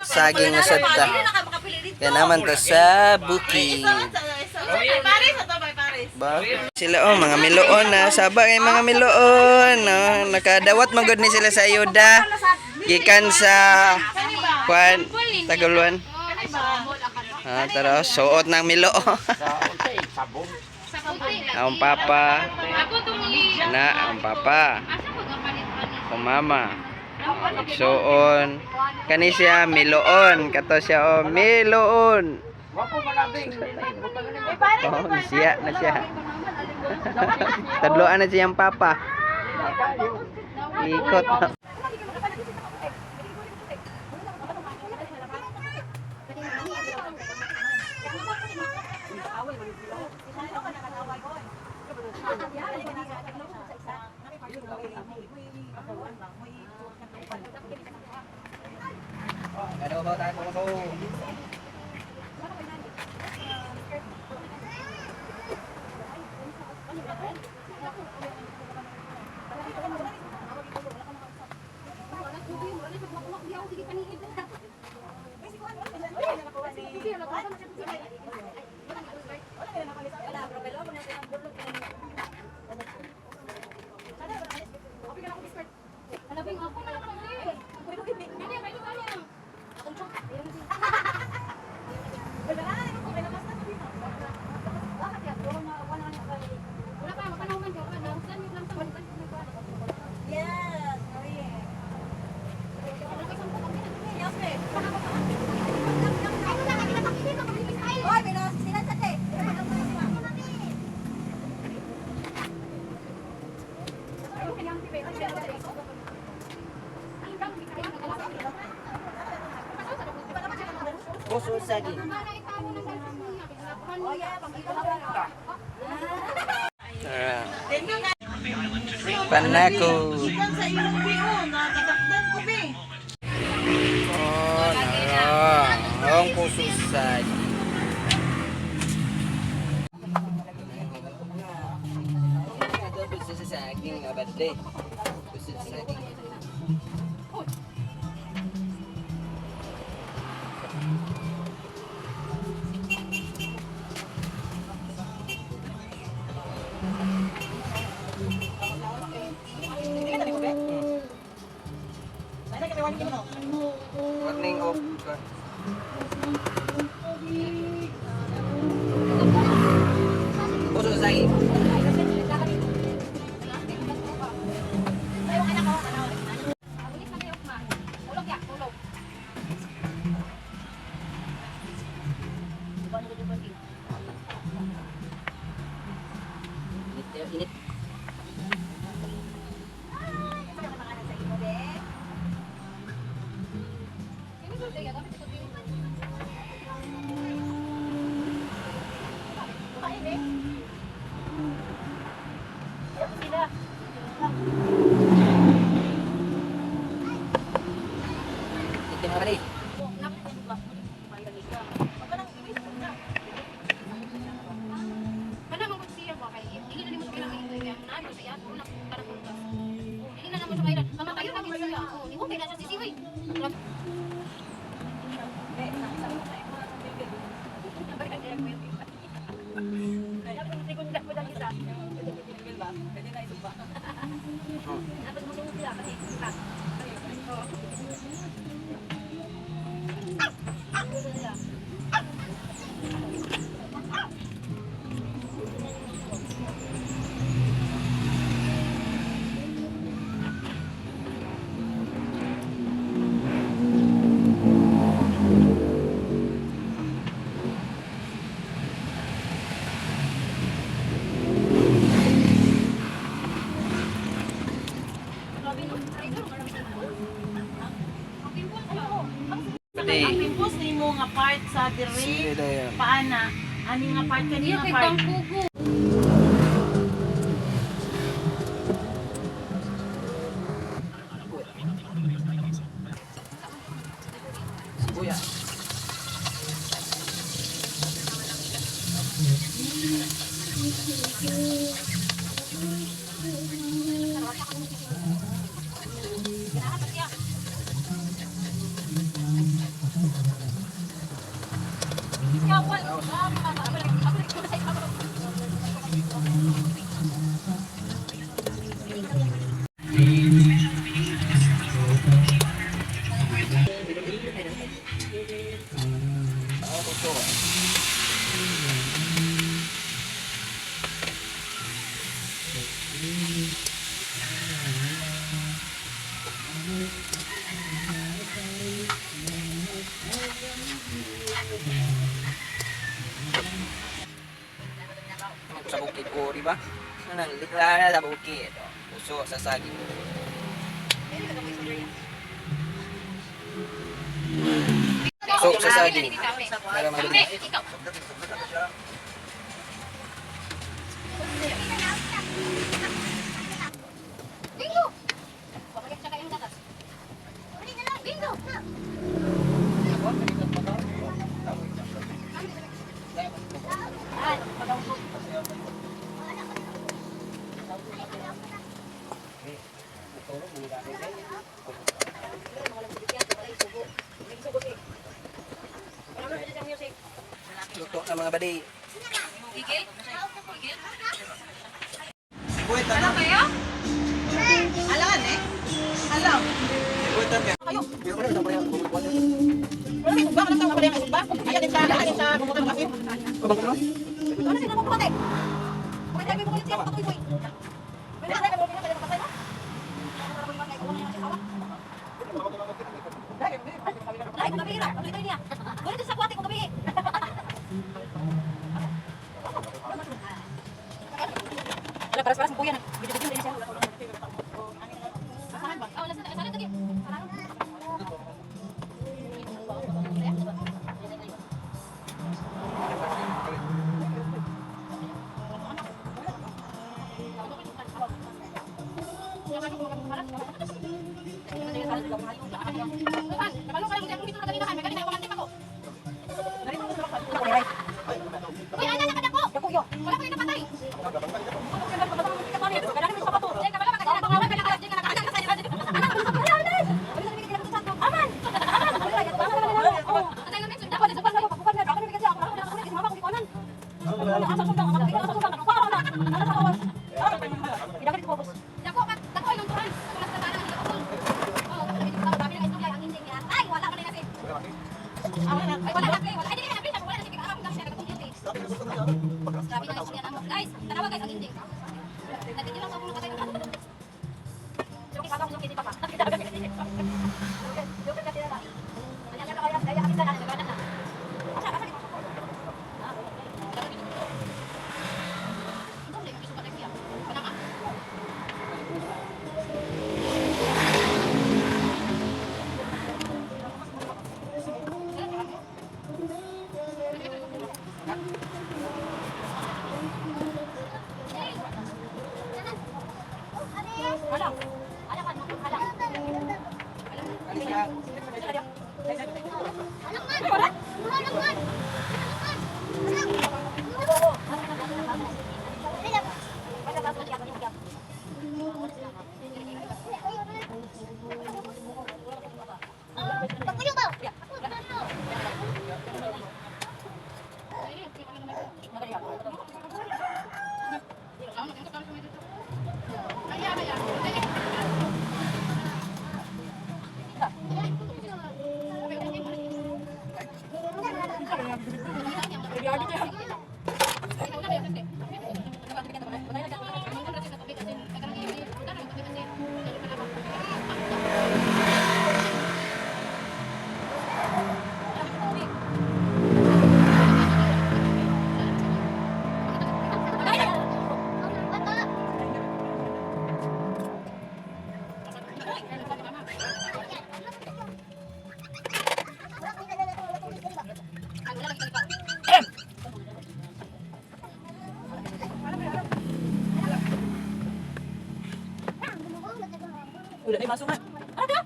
saging usad ta. Kaya naman to sa bukid. Ba? Sila mga miloon na saba kay mga miloon nakadawat magod ni sila sa ayuda gikan sa kwan Tagaluan. Tara suot ng milo. Ang papa ang papa mama suon kani siya miloon kato siya miloon. Siya na siya. Tadloan na siyang papa. Ikot. Ada ba tayo ko? Puso saging. Panako. Oh, ang puso saging. Puso saging abad deh. Puso saging. Warning of puso saging. Init. Ang pimpos ni mo nga part sa diri paana ani nga part kanina part Sibuya. Sa bukid ko, di ba? Nanglikla sa bukid. Puso sa saging. Puso sa saging. Para magaling. Luto na mga badi. Alam kayo? Alam eh? Alam. Kayo. Bakit nang kapalya ng ba? Ayan din sa bumutan kasi. Ano sila mo pati? Kung tayo mo kulit siya patuloy boy. Pwede na mo pinaka ng patay no? Ay, kung nabihira, ano ito niya? Wala din sa kwate kung nabihi. Wala, paras-paras mo po yan. Video-video din siya. Saan ba? Wala, saan tadi? Guys, tanawa guys ang hindi. Nagkikita lang sa ulo patay. Suki sa suki di pa pa. Udah, masuk kan? Ada.